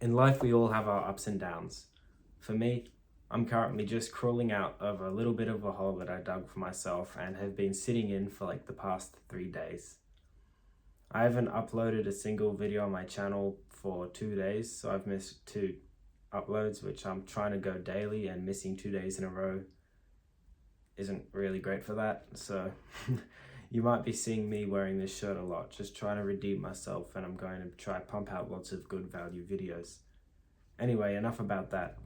In life, we all have our ups and downs. For me, I'm currently just crawling out of a little bit of a hole that I dug for myself and have been sitting in for like the past 3 days. I haven't uploaded a single video on my channel for 2 days, so I've missed two uploads, which I'm trying to go daily, and missing 2 days in a row isn't really great for that. So you might be seeing me wearing this shirt a lot, just trying to redeem myself, and I'm going to try pump out lots of good value videos. Anyway, enough about that.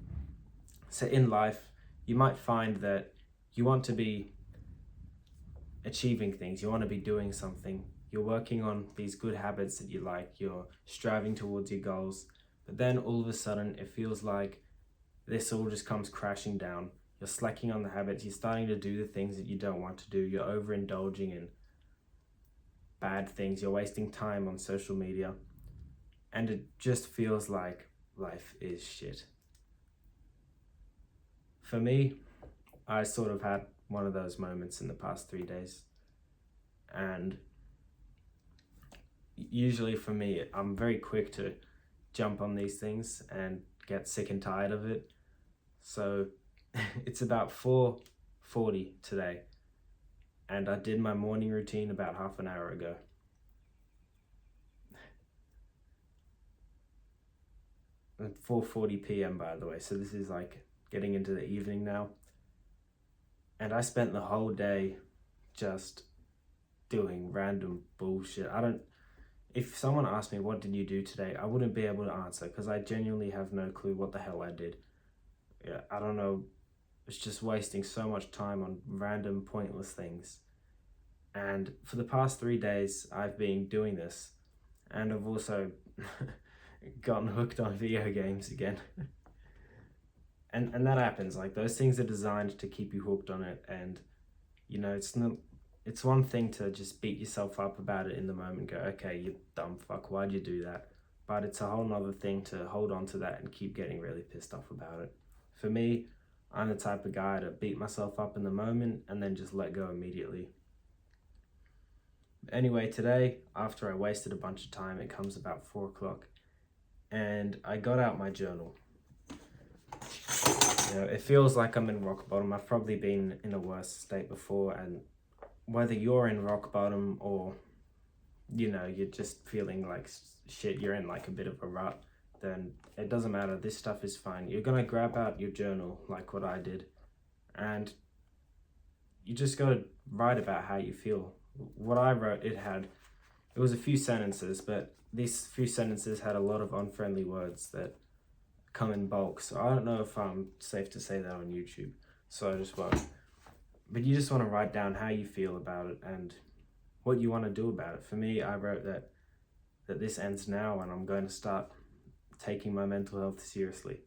So in life, you might find that you want to be achieving things, you want to be doing something, you're working on these good habits that you like, you're striving towards your goals, but then all of a sudden it feels like this all just comes crashing down. You're slacking on the habits, you're starting to do the things that you don't want to do, you're overindulging in bad things, you're wasting time on social media, and it just feels like life is shit. For me, I sort of had one of those moments in the past 3 days, and usually for me, I'm very quick to jump on these things and get sick and tired of it. So it's about 4:40 today, and I did my morning routine about half an hour ago. At 4:40 p.m. by the way, so this is like getting into the evening now. And I spent the whole day just doing random bullshit. If someone asked me what did you do today, I wouldn't be able to answer because I genuinely have no clue what the hell I did. Yeah, I don't know. It's just wasting so much time on random pointless things. And for the past 3 days, I've been doing this, and I've also gotten hooked on video games again. And that happens. Like, those things are designed to keep you hooked on it, and it's one thing to just beat yourself up about it in the moment, go, okay, you dumb fuck, why'd you do that? But it's a whole nother thing to hold on to that and keep getting really pissed off about it. For me, I'm the type of guy to beat myself up in the moment and then just let go immediately. Anyway, today, after I wasted a bunch of time, it comes about 4 o'clock, and I got out my journal. It feels like I'm in rock bottom. I've probably been in a worse state before, and whether you're in rock bottom or you're just feeling like shit, you're in like a bit of a rut, then it doesn't matter. This stuff is fine. You're gonna grab out your journal like what I did, and you just gotta write about how you feel. What I wrote, it was a few sentences, but these few sentences had a lot of unfriendly words that come in bulk, so I don't know if I'm safe to say that on YouTube, so I just won't. But you just want to write down how you feel about it and what you want to do about it. For me, I wrote that this ends now, and I'm going to start taking my mental health seriously.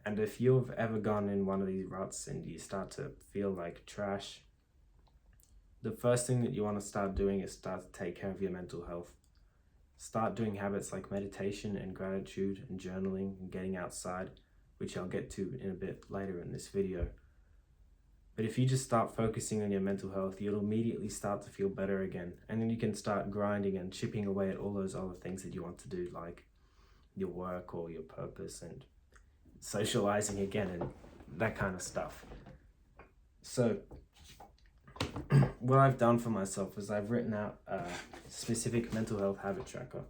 And if you've ever gone in one of these ruts and you start to feel like trash, the first thing that you want to start doing is start to take care of your mental health. Start doing habits like meditation and gratitude and journaling and getting outside, which I'll get to in a bit later in this video. But if you just start focusing on your mental health, you'll immediately start to feel better again. And then you can start grinding and chipping away at all those other things that you want to do, like your work or your purpose and socializing again and that kind of stuff. So what I've done for myself is I've written out a specific mental health habit tracker.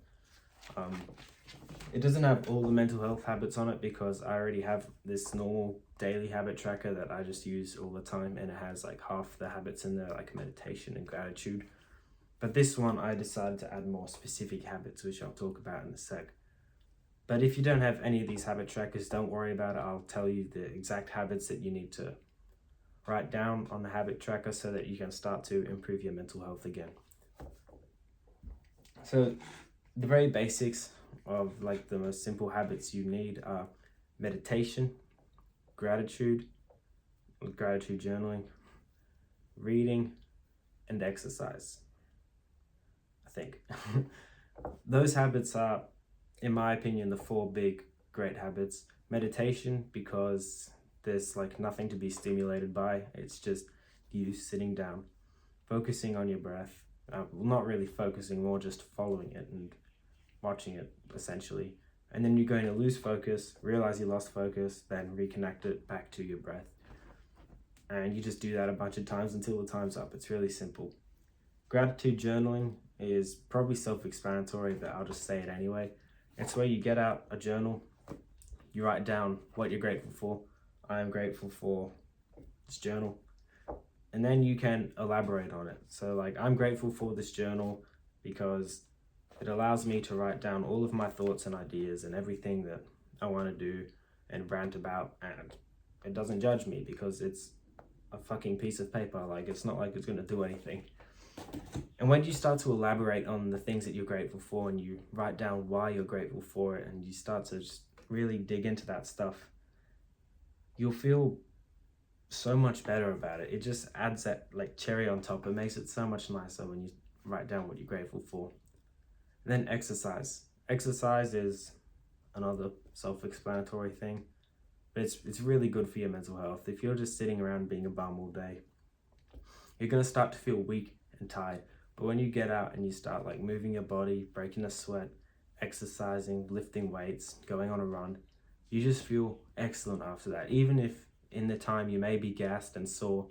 It doesn't have all the mental health habits on it because I already have this normal daily habit tracker that I just use all the time, and it has like half the habits in there, like meditation and gratitude. But this one, I decided to add more specific habits, which I'll talk about in a sec. But if you don't have any of these habit trackers, don't worry about it. I'll tell you the exact habits that you need to write down on the habit tracker so that you can start to improve your mental health again. So the very basics of like the most simple habits you need are meditation, gratitude journaling, reading, and exercise, I think. Those habits are, in my opinion, the four big great habits. Meditation, because there's like nothing to be stimulated by. It's just you sitting down, focusing on your breath. Not really focusing, more just following it and watching it, essentially. And then you're going to lose focus, realize you lost focus, then reconnect it back to your breath. And you just do that a bunch of times until the time's up. It's really simple. Gratitude journaling is probably self-explanatory, but I'll just say it anyway. It's where you get out a journal, you write down what you're grateful for. I am grateful for this journal. And then you can elaborate on it. So like, I'm grateful for this journal because it allows me to write down all of my thoughts and ideas and everything that I want to do and rant about, and it doesn't judge me because it's a fucking piece of paper. Like, it's not like it's going to do anything. And when you start to elaborate on the things that you're grateful for and you write down why you're grateful for it and you start to just really dig into that stuff, you'll feel so much better about it. It just adds that like cherry on top. It makes it so much nicer when you write down what you're grateful for. And then exercise. Exercise is another self-explanatory thing, but it's really good for your mental health. If you're just sitting around being a bum all day, you're going to start to feel weak and tired. But when you get out and you start like moving your body, breaking a sweat, exercising, lifting weights, going on a run, you just feel excellent after that. Even if in the time you may be gassed and sore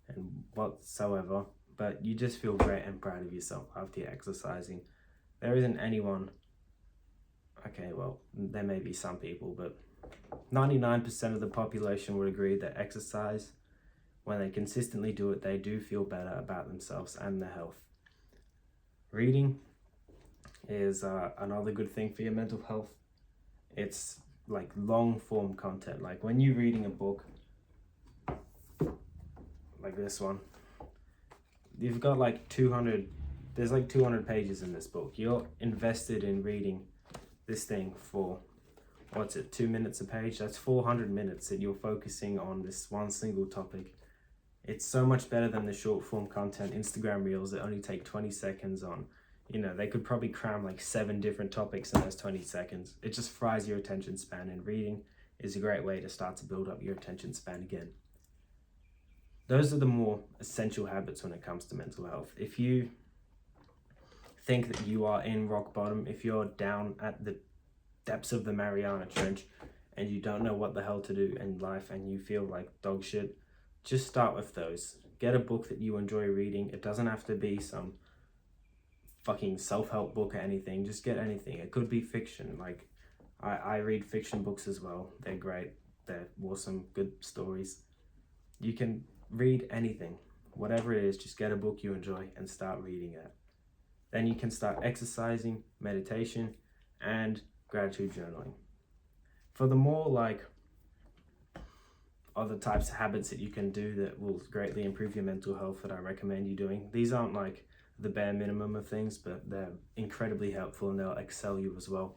and whatsoever, but you just feel great and proud of yourself after you're exercising. There isn't anyone, okay, well, there may be some people, but 99% of the population would agree that exercise, when they consistently do it, they do feel better about themselves and their health. Reading is another good thing for your mental health. It's like long form content. Like when you're reading a book, like this one, you've got like 200 pages in this book. You're invested in reading this thing for, 2 minutes a page? That's 400 minutes that you're focusing on this one single topic. It's so much better than the short form content, Instagram reels that only take 20 seconds on. You know, they could probably cram like 7 different topics in those 20 seconds. It just fries your attention span, and reading is a great way to start to build up your attention span again. Those are the more essential habits when it comes to mental health. If you think that you are in rock bottom, if you're down at the depths of the Mariana Trench and you don't know what the hell to do in life and you feel like dog shit, just start with those. Get a book that you enjoy reading. It doesn't have to be some fucking self-help book or anything. Just get anything. It could be fiction. Like I read fiction books as well. They're great. They're awesome, good stories. You can read anything. Whatever it is, just get a book you enjoy and start reading it. Then you can start exercising, meditation, and gratitude journaling. For the more like other types of habits that you can do that will greatly improve your mental health that I recommend you doing, these aren't like the bare minimum of things, but they're incredibly helpful and they'll excel you as well.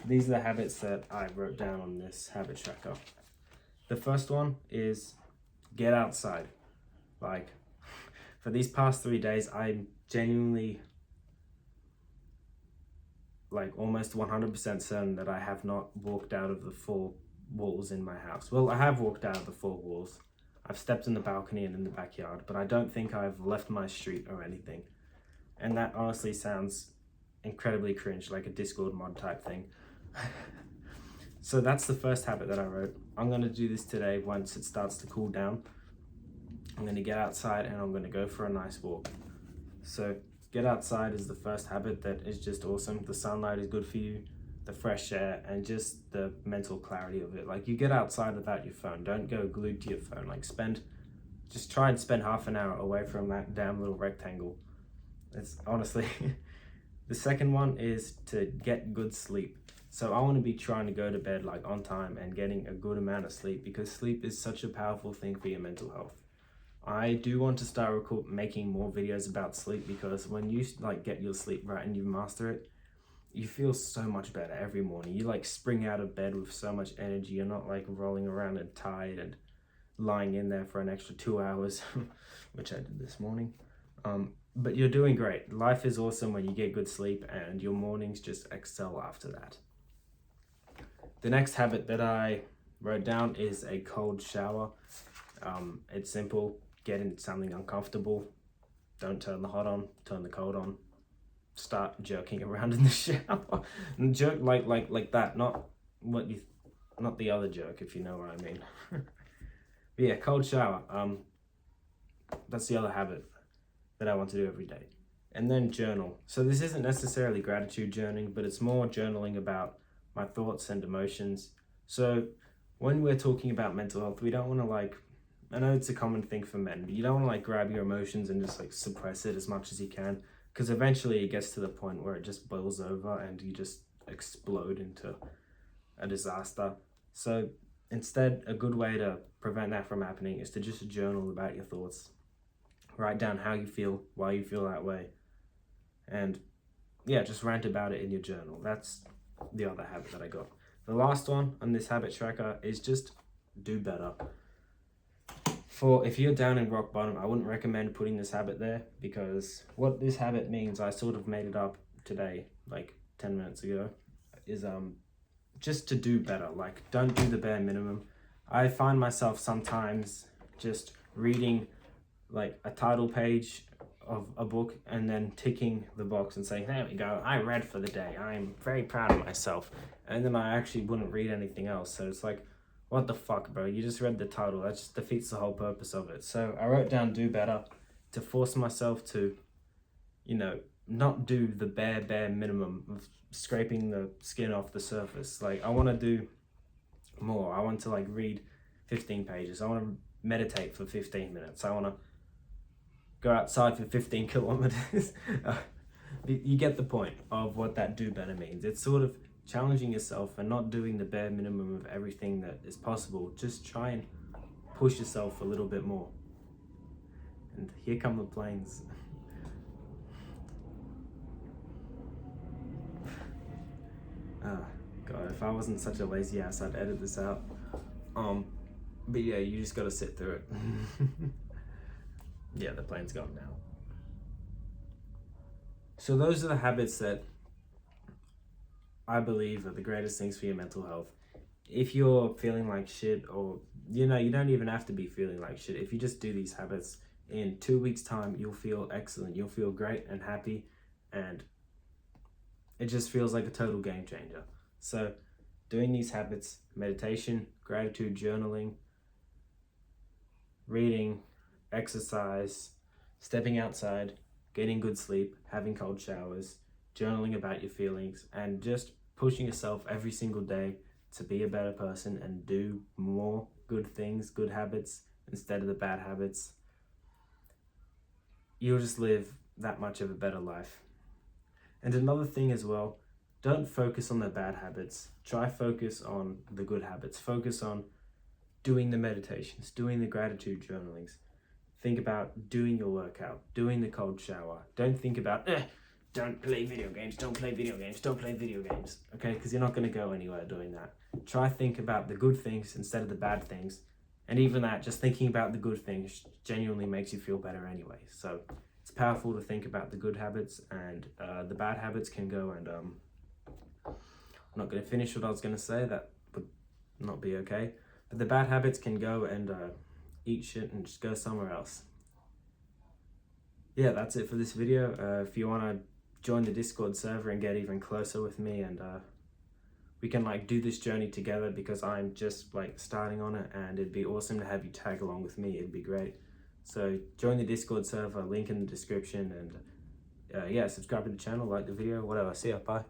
These are the habits that I wrote down on this habit tracker. The first one is get outside. Like for these past 3 days, I'm genuinely like almost 100% certain that I have not walked out of the 4 walls in my house. Well, I have walked out of the 4 walls. I've stepped in the balcony and in the backyard, but I don't think I've left my street or anything. And that honestly sounds incredibly cringe, like a Discord mod type thing. So that's the first habit that I wrote. I'm going to do this today once it starts to cool down. I'm going to get outside and I'm going to go for a nice walk. So get outside is the first habit that is just awesome. The sunlight is good for you, the fresh air, and just the mental clarity of it. Like you get outside without your phone. Don't go glued to your phone. Like just try and spend half an hour away from that damn little rectangle. It's honestly, the second one is to get good sleep. So I want to be trying to go to bed like on time and getting a good amount of sleep, because sleep is such a powerful thing for your mental health. I do want to start making more videos about sleep, because when you like get your sleep right and you master it, you feel so much better every morning. You like spring out of bed with so much energy. You're not like rolling around and tired and lying in there for an extra 2 hours, which I did this morning. But you're doing great. Life is awesome when you get good sleep, and your mornings just excel after that. The next habit that I wrote down is a cold shower. It's simple. Get into something uncomfortable. Don't turn the hot on, turn the cold on. start jerking around in the shower. And jerk like that, not not the other jerk, if you know what I mean. But yeah, cold shower. That's the other habit that I want to do every day. And then journal. So this isn't necessarily gratitude journaling, but it's more journaling about my thoughts and emotions. So when we're talking about mental health, we don't want to like, I know it's a common thing for men, but you don't want to like grab your emotions and just like suppress it as much as you can, because eventually it gets to the point where it just boils over and you just explode into a disaster. So instead, a good way to prevent that from happening is to just journal about your thoughts. Write down how you feel, why you feel that way, and yeah, just rant about it in your journal. That's the other habit that I got. The last one on this habit tracker is just do better. For if you're down in rock bottom, I wouldn't recommend putting this habit there, because what this habit means, I sort of made it up today, like 10 minutes ago, is just to do better. Like, don't do the bare minimum. I find myself sometimes just reading like a title page of a book and then ticking the box and saying, there we go, I read for the day, I'm very proud of myself, and then I actually wouldn't read anything else. So it's like, what the fuck, bro, you just read the title. That just defeats the whole purpose of it. So I wrote down do better to force myself to, you know, not do the bare minimum of scraping the skin off the surface. Like, I want to do more. I want to like read 15 pages. I want to meditate for 15 minutes. I want to go outside for 15 kilometers. You get the point of what that do better means. It's sort of challenging yourself and not doing the bare minimum of everything that is possible. Just try and push yourself a little bit more. And here come the planes. God, if I wasn't such a lazy ass, I'd edit this out. But yeah, you just gotta sit through it. Yeah, the plane's going now. So those are the habits that I believe are the greatest things for your mental health. If you're feeling like shit, or you know, you don't even have to be feeling like shit. If you just do these habits, in 2 weeks time, you'll feel excellent. You'll feel great and happy, and it just feels like a total game changer. So doing these habits, meditation, gratitude journaling, reading, exercise, stepping outside, getting good sleep, having cold showers, journaling about your feelings, and just pushing yourself every single day to be a better person and do more good things, good habits, instead of the bad habits, you'll just live that much of a better life. And another thing as well, don't focus on the bad habits. Try focus on the good habits. Focus on doing the meditations, doing the gratitude journalings. Think about doing your workout, doing the cold shower. Don't think about, don't play video games, don't play video games, don't play video games, okay? Because you're not going to go anywhere doing that. Try think about the good things instead of the bad things. And even that, just thinking about the good things genuinely makes you feel better anyway. So it's powerful to think about the good habits, and the bad habits can go. And I'm not going to finish what I was going to say. That would not be okay. But the bad habits can go and eat shit and just go somewhere else. Yeah, that's it for this video. If you want to join the Discord server and get even closer with me, and we can like do this journey together, because I'm just like starting on it, and it'd be awesome to have you tag along with me. It'd be great. So join the Discord server, link in the description, and yeah, subscribe to the channel, like the video, whatever. See ya, bye.